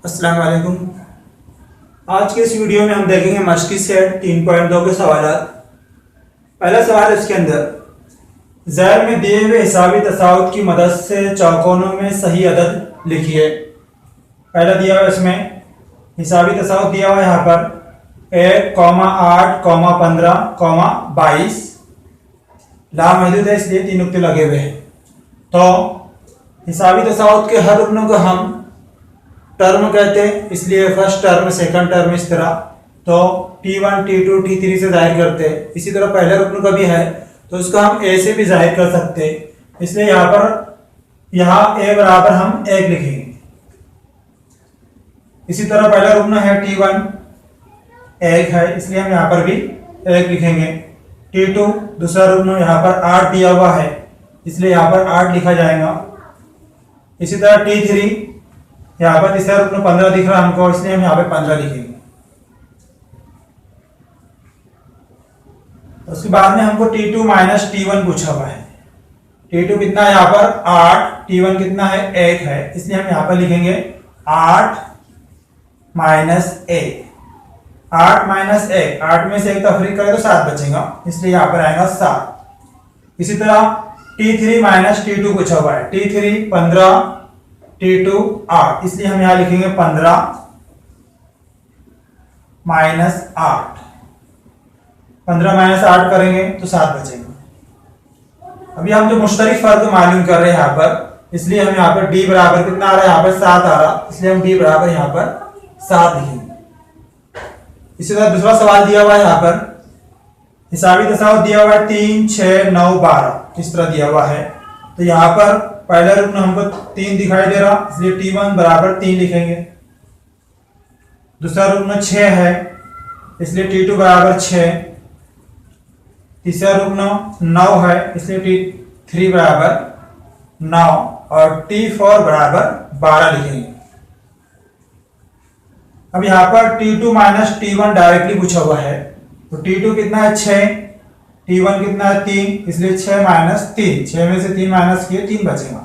अस्सलाम वालेकुम। आज के इस वीडियो में हम देखेंगे मश्की सेट 3.2 के सवाल। पहला सवाल इसके अंदर ज़ैल में दिए हुए हिसाबी तसाउत की मदद से चौकोनों में सही अदद लिखिए। पहला दिया हुआ इसमें हिसाबी तसाउत दिया हुआ है यहाँ पर 1, 8, 15, 22 लामहदूद है इसलिए 3 नुक्ते लगे हुए हैं। तो हिसाबी तसाउत के हर रुकनों को हम टर्म कहते हैं, इसलिए फर्स्ट टर्म सेकंड टर्म इस तरह तो T1 T2 T3 से जाहिर करते हैं। इसी तरह पहले रुकन का भी है तो उसको हम A से भी जाहिर कर सकते हैं, इसलिए यहाँ A बराबर हम 1 लिखेंगे। इसी तरह पहला रुकन है T1 1 है इसलिए हम यहाँ पर भी 1 लिखेंगे। T2 दूसरा रुकन यहाँ पर 8 दिया हुआ है इसलिए यहाँ पर 8 लिखा जाएगा। इसी तरह T3 यहाँ पर तीसरा रुकन 15 दिख रहा है हमको इसलिए हम यहाँ पे 15 लिखेंगे। उसके बाद में हमको T2 माइनस T1 पूछा हुआ है। T2 कितना है यहाँ पर 8, T1 कितना है 1 है इसलिए हम यहाँ पर लिखेंगे 8 माइनस 1। 8 माइनस 1, 8 में से 1 तफरीक करें तो 7 बचेगा इसलिए यहाँ पर आएगा 7। इसी तरह T3 माइनस T2 पूछा हुआ है। T3 15, T2 8 इसलिए हम यहां लिखेंगे 15 माइनस 8। 15 माइनस 8 करेंगे तो 7 बचेगा। अभी हम जो मुश्तरिक फर्क मालूम कर रहे हैं यहाँ पर, इसलिए हम यहाँ पर D बराबर कितना आ रहा है यहाँ पर 7 आ रहा, इसलिए हम D बराबर यहाँ पर 7 लिखेंगे। इसी तरह दूसरा सवाल दिया हुआ है यहाँ पर हिसाबी तसाउत दिया हुआ है 3, 6, 9, 12 इस तरह दिया हुआ है। तो यहाँ पर पहला रुकन हमको 3 दिखाई दे रहा इसलिए T1 बराबर 3 लिखेंगे। दूसरा रुकन 6 है इसलिए T2 बराबर 6। तीसरा रुकन 9 है इसलिए T3 बराबर 9 और T4 बराबर 12 लिखेंगे। अब यहाँ पर T2 माइनस T1 डायरेक्टली पूछा हुआ है तो T2 कितना है 6, T1 कितना है 3 इसलिए 6 माइनस 3, 6 में से 3 माइनस किए 3 बचेगा।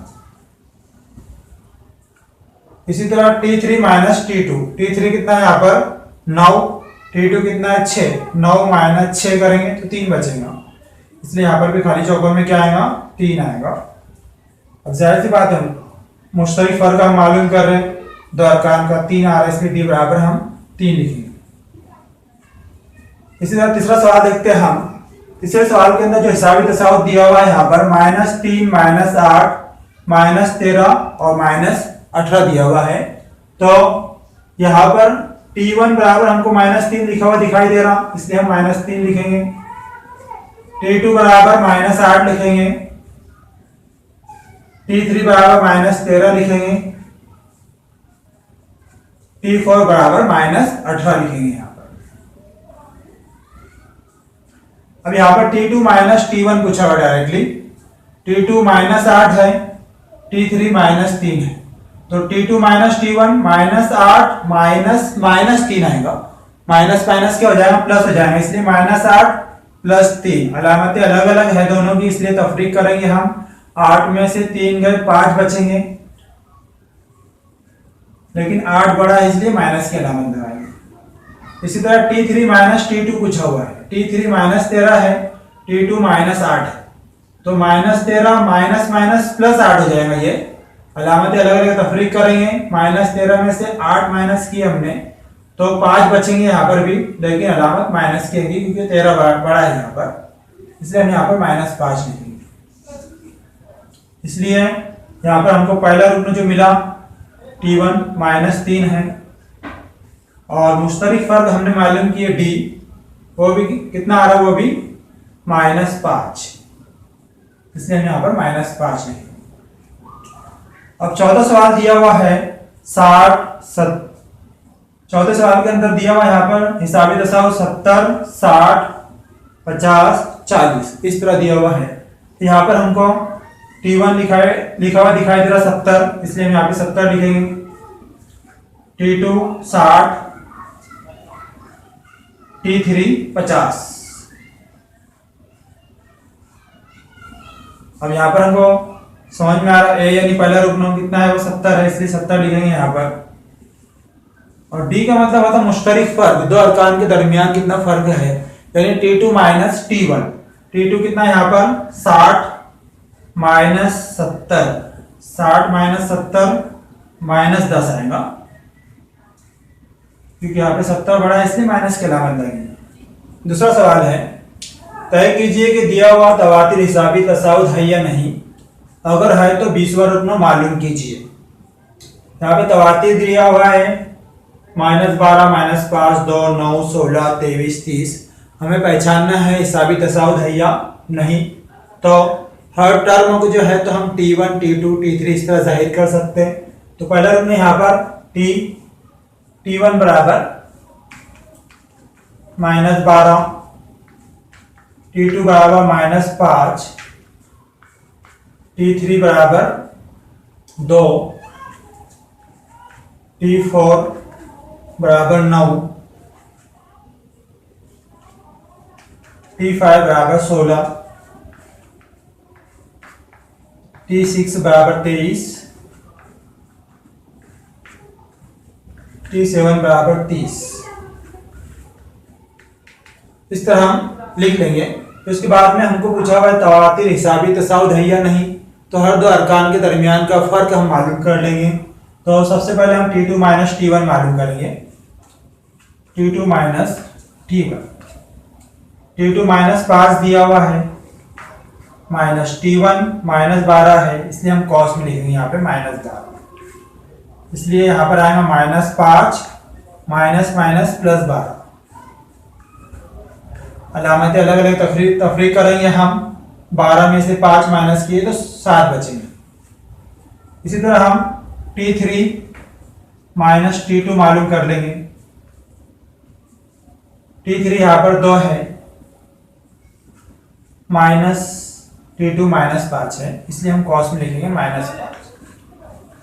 इसी तरह T3 माइनस T2, T3 कितना है यहाँ पर 9, T2 कितना है 6, 9 माइनस 6 करेंगे तो 3 बचेगा इसलिए यहाँ पर भी खाली चौकों में क्या आएगा 3 आएगा। अब जाहिर सी बात है मुश्तरिक फर्क हम मालूम कर रहे हैं, दो अरकान का 3 आ रहा है इसलिए D बराबर हम 3 लिखेंगे। इसी तरह तीसरा सवाल देखते हैं हम। तीसरे सवाल के अंदर जो हिसाबी तसाउत दिया हुआ है यहाँ पर -3, -8, -13 और -18 दिया हुआ है। तो यहाँ पर T1 बराबर हमको -3 लिखा हुआ दिखाई दे रहा इसलिए हम -3 लिखेंगे। T2 बराबर -8 लिखेंगे। T3 बराबर -13 लिखेंगे। T4 बराबर -18 लिखेंगे यहाँ पर। अब यहाँ पर T2 माइनस T1 पूछा हुआ डायरेक्टली। T2 -8 है, T3 -3 है तो T2 माइनस T1 -8 माइनस 3 आएगा। माइनस माइनस क्या हो जाएगा प्लस हो जाएगा इसलिए -8 प्लस 3 अलामतें अलग अलग है दोनों की इसलिए तफरीक करेंगे हम। 8 में से 3 गए 5 बचेंगे लेकिन 8 बड़ा है इसलिए माइनस की अलामत लगाएंगे। इसी तरह T3 माइनस T2 पूछा हुआ है। T3 -13 है, T2 -8 है तो -13 माइनस माइनस प्लस 8 हो जाएगा। ये अलामतें अलग अलग तफरीक करेंगे। -13 में से 8 माइनस किए हमने तो 5 बचेंगे यहाँ पर भी लेकिन अलामत माइनस की होगी क्योंकि 13 बड़ा है यहाँ पर इसलिए हम यहाँ पर -5 लिखेंगे। इसलिए यहाँ पर हमको पहला रुकन जो मिला T1 -3 है और मुश्तरिक फर्क हमने मालूम किए D वो भी कितना आ रहा है वो भी -5 इसलिए हम यहाँ पर -5 लिखेंगे। अब चौथा सवाल दिया हुआ है 60, चौथे सवाल के अंदर दिया हुआ यहाँ पर हिसाबी तसाउत 70, 60, 50, 40 इस तरह दिया हुआ है। तो यहाँ पर हमको T1 लिखा हुआ दिखाई दे रहा 70 इसलिए हम यहाँ पे 70 लिखेंगे। T2 60, T3 50। अब यहाँ पर हमको समझ में आ रहा है ए यानी पहला रुकन कितना है वो 70 है इसलिए 70 लिखेंगे यहाँ पर। और डी का मतलब होता है मुश्तरिक फर्क, दो अरकान के दरमियान कितना फर्क है, यानी T2 माइनस T1। T2 कितना यहाँ पर 60 माइनस 70, 60 माइनस 70 माइनस 10 आएगा, क्योंकि यहाँ पे 70 बड़ा है इसलिए माइनस की अलामत लगेगी। दूसरा सवाल है, तय कीजिए कि दिया हुआ तवातिर हिसाबी तसाउद है या नहीं, अगर है तो 20वां रुकन मालूम कीजिए। यहाँ पे तवातिर दिया हुआ है -12, -5, 2, 9, 16, 23, 30। हमें पहचानना है हिसाबी तसाउद है या नहीं। तो हर टर्म को जो है तो हम T1, T2, T3 इस तरह जाहिर कर सकते हैं। तो पहला रुकन यहाँ पर T1 बराबर -12, T2 बराबर -5, T3 बराबर 2, T4 बराबर 9, T5 बराबर 16, T6 बराबर 23, T7 बराबर 30। इस तरह हम लिख लेंगे। तो इसके बाद में हमको पूछा हुआ है तवातिर हिसाबी तसाउद है या नहीं, तो हर दो अरकान के दरमियान का फर्क हम मालूम कर लेंगे। तो सबसे पहले हम T2 माइनस T1 मालूम करेंगे। T2 माइनस T1, T2 -5 दिया हुआ है, माइनस T1 -12 है, इसलिए हम कॉस में लिखेंगे यहाँ पे -12, इसलिए यहाँ पर आएगा -5 माइनस माइनस +12। अलामतें अलग अलग तफरीक करेंगे हम, 12 में से 5 माइनस किए तो 7 बचेंगे। इसी तरह हम T3 माइनस T2 मालूम कर लेंगे। T3 यहाँ पर 2 है, माइनस T2 -5 है, इसलिए हम कॉस में लिखेंगे -5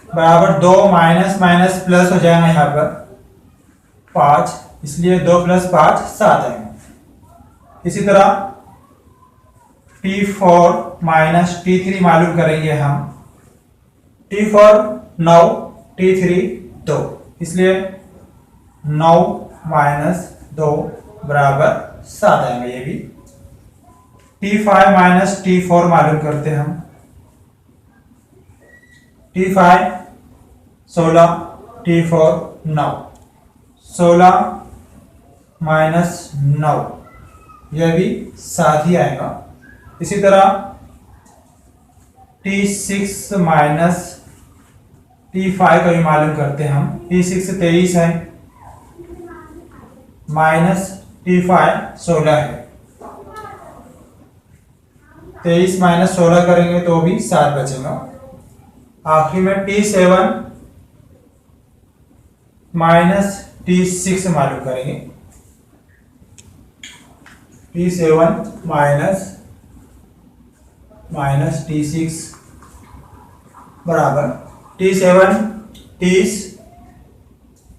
बराबर 2 माइनस माइनस प्लस हो जाएगा यहाँ पर 5, इसलिए 2 + 5 7 आएगा। इसी तरह T4 माइनस T3 मालूम करेंगे हम। T4 9, T3 2, इसलिए 9 माइनस 2 बराबर 7 आएगा ये भी। T5 माइनस T4 मालूम करते हैं हम। T5 16, T4 9, 16 माइनस 9, यह भी 7 ही आएगा। इसी तरह T6 माइनस T5 का भी मालूम करते हैं हम। T6 23 है, माइनस T5 16 है, 23 माइनस 16 करेंगे तो भी 7 बचेगा। आखिरी में T7 माइनस T6 मालूम करेंगे। T7 माइनस T6 बराबर T7 30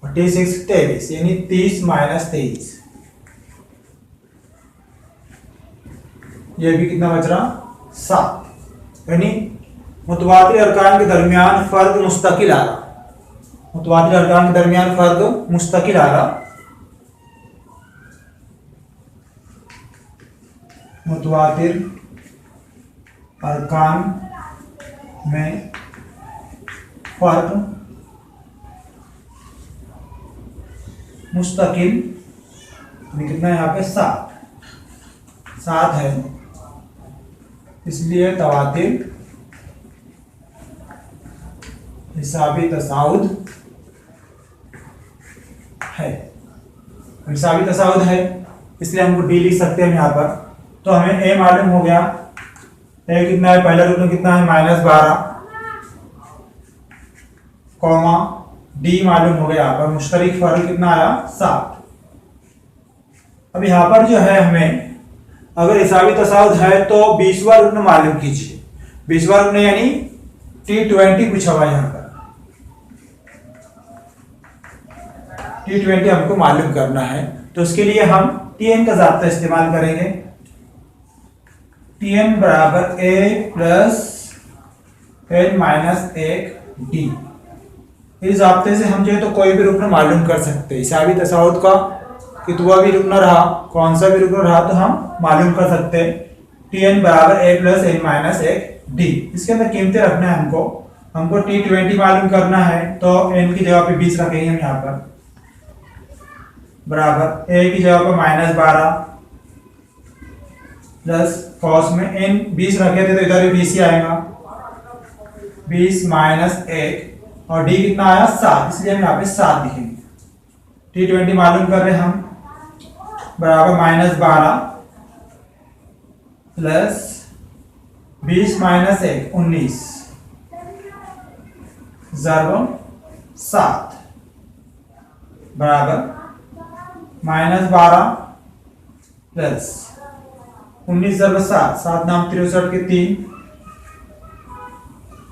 और T6 23, यानी 30 माइनस 23। ये भी कितना बच रहा 7, यानी मुतवातिर अरकान के दरमियान फर्क मुस्तकिल आ रहा। मुतवातिर अरकान के दरमियान फर्क मुस्तकिल आ रहा। मुतवातिर अरकान में फर्क मुस्तकिल, कितना यहाँ पे 7 है, इसलिए तवातिर हिसाबी तसाउद है। हिसाबी तसाउद है इसलिए हमको डी लिख सकते हैं यहाँ पर। तो हमें ए मालूम हो गया, ए कितना है, पहला रुकन कितना है -12, कॉमा डी मालूम हो गया यहाँ पर, मुश्तरिक फर्क कितना आया 7। अब यहाँ पर जो है हमें अगर हिसाबी तसाउद है तो 20वां रुकन मालूम कीजिए। 20वां रुकन यानी T20 पूछा हुआ है यहाँ पर। T20 हमको मालूम करना है, तो उसके लिए हम Tn का ज़ाब्ता इस्तेमाल करेंगे। Tn बराबर a plus n minus 1 d। इस जाब्ते से हम जो है तो कोई भी रुकन मालूम कर सकते हैं। हिसाबी तसाउत का कितवा भी रुकना रहा, कौन सा भी रुकना रहा तो हम मालूम कर सकते हैं। Tn बराबर a प्लस n माइनस एक डी। इसके अंदर कीमतें रखना है हमको T20 मालूम करना है, तो n की जगह पे 20 रखेंगे हम यहाँ पर, बराबर a की जगह पर -12 प्लस कॉस में n 20 रखे थे तो इधर भी 20 ही आएगा, 20 माइनस 1 और d कितना आया 7, इसलिए हम यहाँ पे 7 लिखेंगे। T20 मालूम कर रहे हम, बराबर -12 प्लस 20 माइनस 1 19 ज़रब 7 बराबर -12 प्लस 19 ज़रब 7, 7 नाम 63 के 3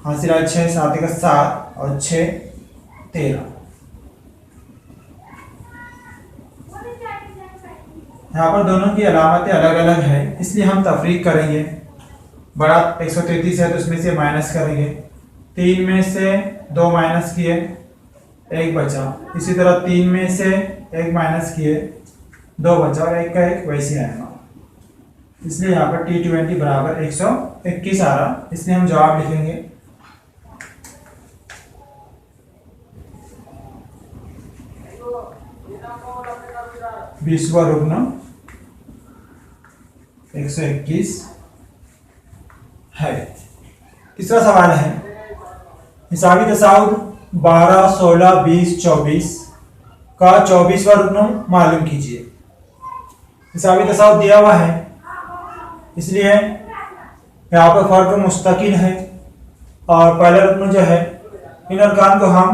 हासिल 6, 7 का 7 और 6 13। यहाँ पर दोनों की अलामतें अलग अलग है, इसलिए हम तफरीक करेंगे। बड़ा 133 है तो उसमें से माइनस करेंगे, 3 में से 2 माइनस किए 1 बचा, इसी तरह 3 में से 1 माइनस किए 2 बचा और 1 का 1 वैसे आएगा। इसलिए यहाँ पर T20 बराबर 121 आ रहा, इसलिए हम जवाब लिखेंगे 20वां रुकना 121 है। तीसरा सवाल है, हिसाबी तसाउत 12, 16, 20, 24 का 24वां रुकन मालूम कीजिए। हिसाबी तसाउत दिया हुआ है, इसलिए यहाँ पर फर्क मुस्तकिल है और पहला रुकन जो है इन अरकान को हम,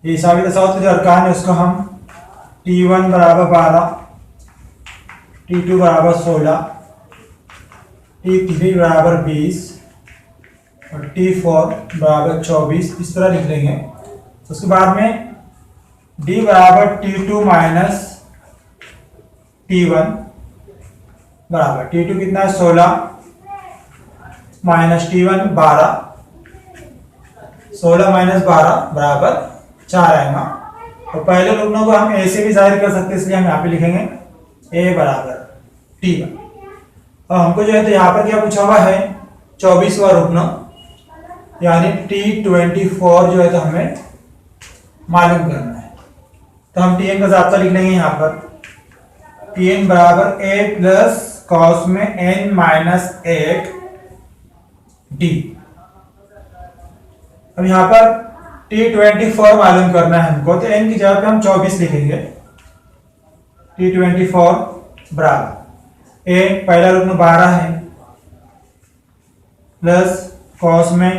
हिसाबी तसाउत के जो अरकान है उसको हम T1 बराबर 12, T2 बराबर 16, T3 बराबर 20 और T4 बराबर 24 इस तरह लिख लेंगे। उसके बाद में D बराबर T2 माइनस T1 बराबर T2 कितना है 16 माइनस T1 12, 16 माइनस 12 बराबर 4 आएगा। और पहले रुकनों को हम ए से भी जाहिर कर सकते हैं, इसलिए हम यहाँ पे लिखेंगे a बराबर T1। और हमको जो है तो यहाँ पर क्या पूछा हुआ है 24वां रुकना, यानी T24 जो है तो हमें मालूम करना है। तो हम Tn का ज़ाब्ता लिख लेंगे यहाँ पर, Tn बराबर a प्लस कॉस में n माइनस 1 d। अब यहाँ पर T24 मालूम करना है हमको, तो n की जगह पे हम 24 लिखेंगे। T24 बराबर a पहला रुकन 12 है प्लस कॉस में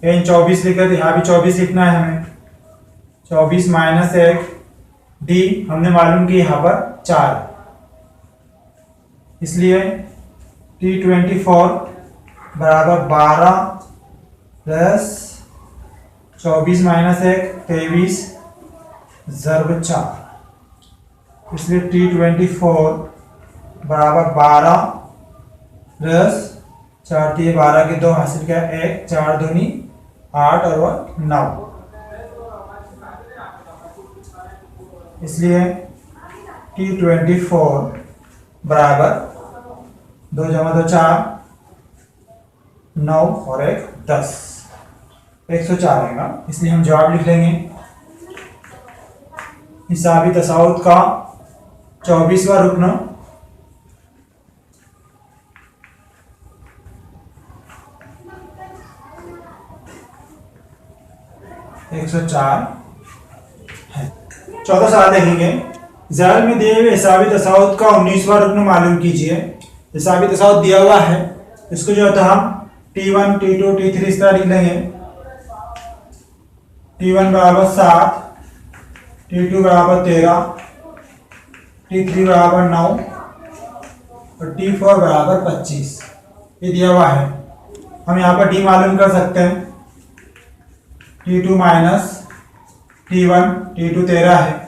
n 24 लिखे, तो यहाँ भी 24 लिखना है हमें, 24 माइनस 1 d हमने मालूम की यहाँ पर 4, इसलिए T24 बराबर 12 प्लस 24 माइनस 1 23 ज़रब 4, इसलिए T24 बराबर 12 प्लस 4 दिए 12 के 2 हासिल किया 1, 4 दूनी 8 और 9, इसलिए T24 बराबर 2 जमा 2 4, 9 और 1 10, 104 आएगा। इसलिए हम जवाब लिख लेंगे हिसाबी तसाउत का 24वां रुकन 104 है। 14 सवाल देखेंगे, ज़ैल में दिए हुए हिसाबी तसाउत का 19वां रुकन मालूम कीजिए। हिसाबी तसाउत दिया हुआ है, इसको जो है तो हम T1, T2, T3 इस तरह लिख लेंगे। T1 बराबर 7, T2 बराबर 13, T3 बराबर 9 और T4 बराबर 25, ये दिया हुआ है। हम यहाँ पर D मालूम कर सकते हैं, T2 माइनस T1, T2 13 है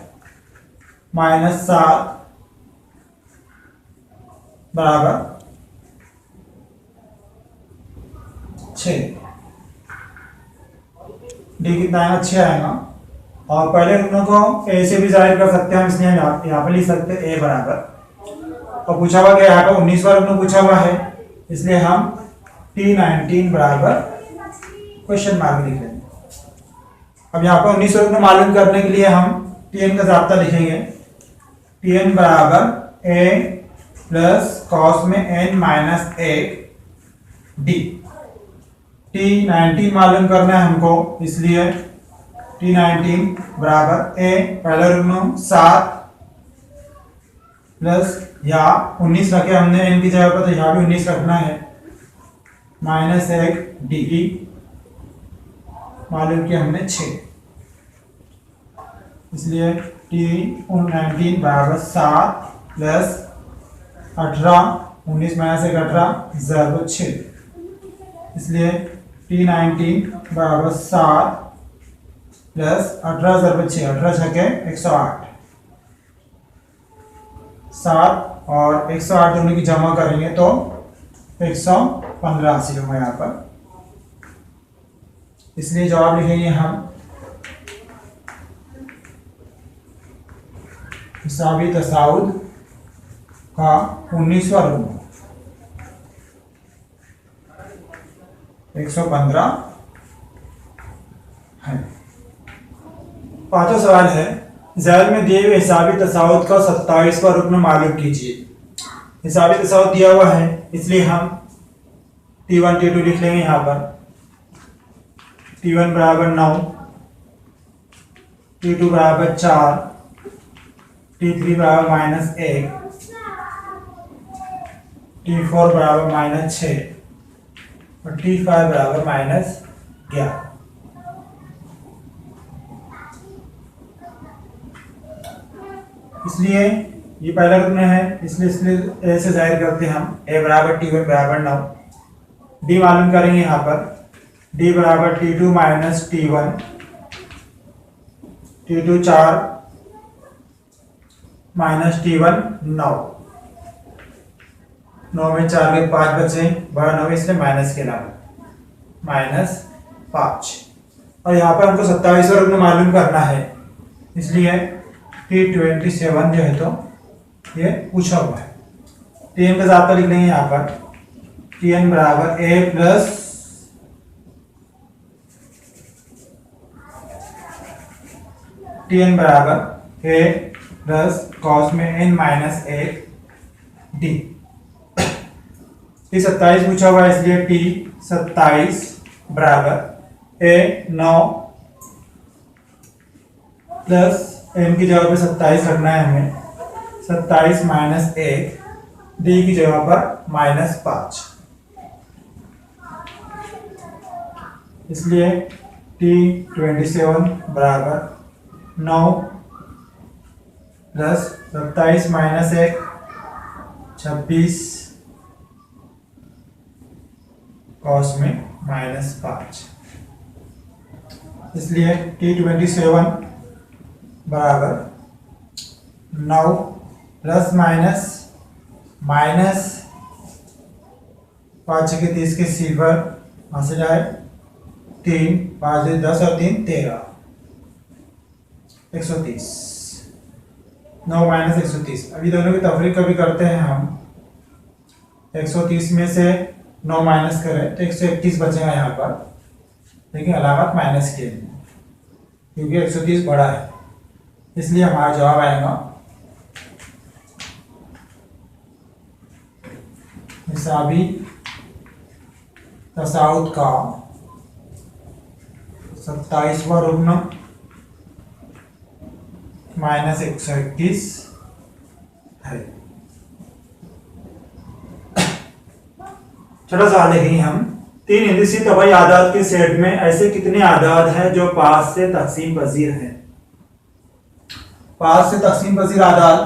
माइनस 7 बराबर 6। डी कितना आएगा, 6 आएगा। और पहले रुग्ण को ए से भी जाहिर कर सकते हैं हम, इसलिए हम यहाँ पे लिख सकते हैं ए बराबर, और पूछा हुआ क्या यहाँ पे 19वां रुग्ण पूछा हुआ है, इसलिए हम T19 बराबर क्वेश्चन मार्क लिख लेंगे। अब यहाँ पर 19 रुग्ण मालूम करने के लिए हम Tn का जाब्ता लिखेंगे। Tn बराबर a प्लस कॉस में n माइनस 1 डी। T19 मालूम करना है हमको, इसलिए T19 बराबर a पहला रुग्ण 7 प्लस या 19 रखे हमने n की जगह पर, तो यहाँ भी 19 रखना है, माइनस 1 डी मालूम किया हमने 6, इसलिए T19 बराबर 7 प्लस 18, 19 माइनस 1 18 ज़रूर 6, इसलिए T19 बराबर 7 प्लस 18 ज़रूर 6, 18 छके 108, 7 और 108 दोनों की जमा करेंगे तो 115 हासिल होगा यहाँ पर, इसलिए जवाब लिखेंगे हम हिसाबी तसाउद का 19वां रुग्ण 115 है। पांचवा सवाल है, ज़ैल में दिए हुए हिसाबी तसाउद का 27वां रुग्ण मालूम कीजिए। हिसाबी तसाउद दिया हुआ है, इसलिए हम T1 T2 लिख लेंगे यहाँ पर। T1 बराबर 9, T2 बराबर 4, T3 बराबर माइनस 1, T4 बराबर माइनस 6 और T5 बराबर माइनस 11। इसलिए ये पहला रुग्ण है, इसलिए ए से जाहिर करते हैं हम, ए बराबर T1 बराबर 9, डी मालूम करेंगे यहाँ पर, डी बराबर T2 minus T1, T2 4 minus T1 9, 9 में 4 के 5 बचे, बड़ा 9 इसलिए माइनस के अलावा माइनस 5। और यहाँ पर हमको 27वां रुग्ण मालूम करना है, इसलिए T27 जो है तो ये पूछा हुआ है। Tn का जाब्ता लिख लेंगे यहाँ पर, Tn बराबर a प्लस Tn बराबर a प्लस कॉस में n माइनस 1 डी। T27 पूछा हुआ है, इसलिए T27 बराबर a 9 प्लस n की जगह पर 27 रखना है हमें, 27 माइनस 1 डी की जगह पर माइनस 5, इसलिए T27 बराबर 9 प्लस 27 माइनस 1 26 कॉस में माइनस 5, इसलिए T27 बराबर 9 प्लस माइनस माइनस 5 के 30 के सिल्वर वहाँ से जाए 3 5 10 और 3 13 130, 9 माइनस 130। अभी दोनों की तफरीक कभी करते हैं हम, 130 में से 9 माइनस करें तो 131 बचेगा यहाँ पर, लेकिन अलामत माइनस की है क्योंकि 130 बड़ा है, इसलिए हमारा जवाब आएगा हिसाबी तसाउद का 27वां रुग्ण माइनस 121 है। छोटा सवाल देखेंगे हम, 3 हिंदुस्तानी तबाही आदाद के सेट में ऐसे कितने आदाद हैं जो 5 से तकसीम पजीर हैं। 5 से तकसीम पजीर आदाद,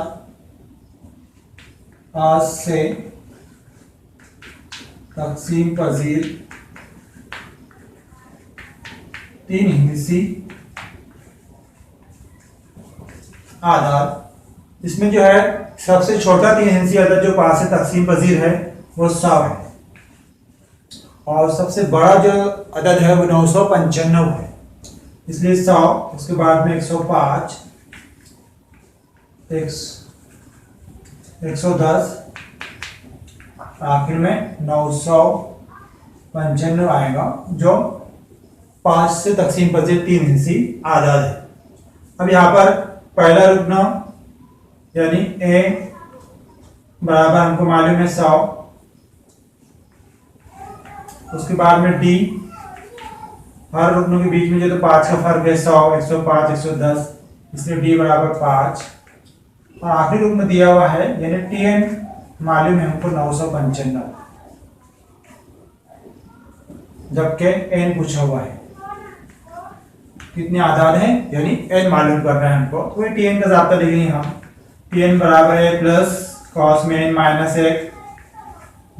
5 से तकसीम पजीर 3 हिंदुस्तानी आदाद, इसमें जो है सबसे छोटा 3 हिंदुस्तानी आदाद जो 5 से तकसीम पजीर है वो 100 है, और सबसे बड़ा जो अदद है वो 995 है। इसलिए 100, उसके बाद में 105, 110, आखिर में 995 आएगा, जो 5 से तकसीम पजीर 3 हिस्सी आदाद है। अब यहाँ पर पहला रुकना यानी ए बराबर हमको मालूम है 100, उसके बाद में डी, हर रुकनों के बीच में जो तो 5 का फर्क है, 100, 105, 110, इसलिए डी बराबर 5। और आखिरी रुकन दिया हुआ है यानी टी एन मालूम है हमको 995, जबकि एन पूछा हुआ है कितने आदाद हैं, यानी एन मालूम कर रहे हैं हमको। तो टी एन का ज़ाब्ता लिखेंगे हम, टी एन बराबर है प्लस कॉस में N minus 1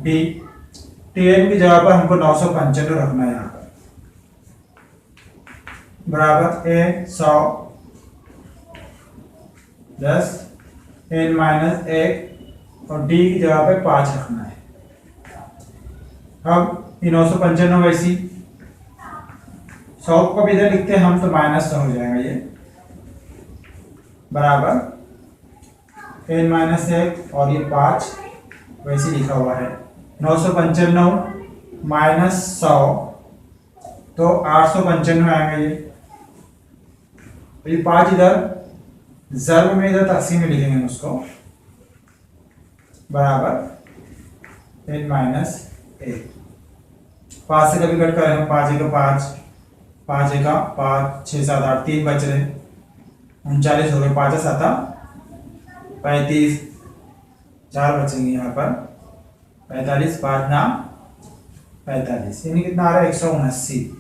D. T N की जगह पर हमको 995 रखना है यहाँ पर, बराबर ए 100 प्लस एन माइनस 1 और डी की जगह पे 5 रखना है। अब ये 995 वैसी 100 को भी इधर लिखते हैं हम, तो -100 हो जाएगा ये, बराबर एन माइनस 1 और ये 5 वैसे लिखा हुआ है। 995 माइनस 100 तो 895 आएगा ये 5 इधर ज़र्ब में इधर तकसीम में लिखेंगे उसको, बराबर एन माइनस 1। 5 से कभी कट करें हम, 5 का 5, 5 का 5, 6 7 8, 3 बच रहे, 39 हो गए, 5 7 35, 4 बचेंगे यहाँ पर 45, 5 ना 45, यानी कितना आ रहा है 179,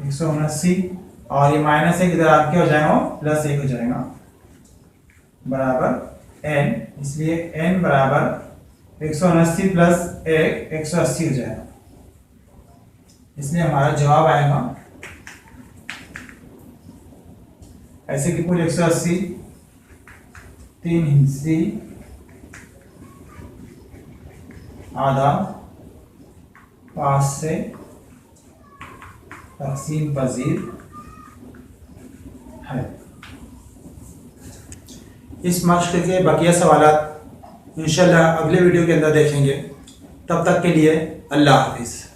179 और ये माइनस 1 इधर आपके हो जाएगा प्लस 1 हो जाएगा, बराबर एन, इसलिए एन बराबर 179 प्लस 1 180 हो जाएगा। इसलिए हमारा जवाब आएगा ऐसे कि कुल 180 3 हिस्सी आधा 5 से तकसीम पजीर है। इस मश्क के बकिया सवालात इंशाल्लाह अगले वीडियो के अंदर देखेंगे। तब तक के लिए अल्लाह हाफिज़।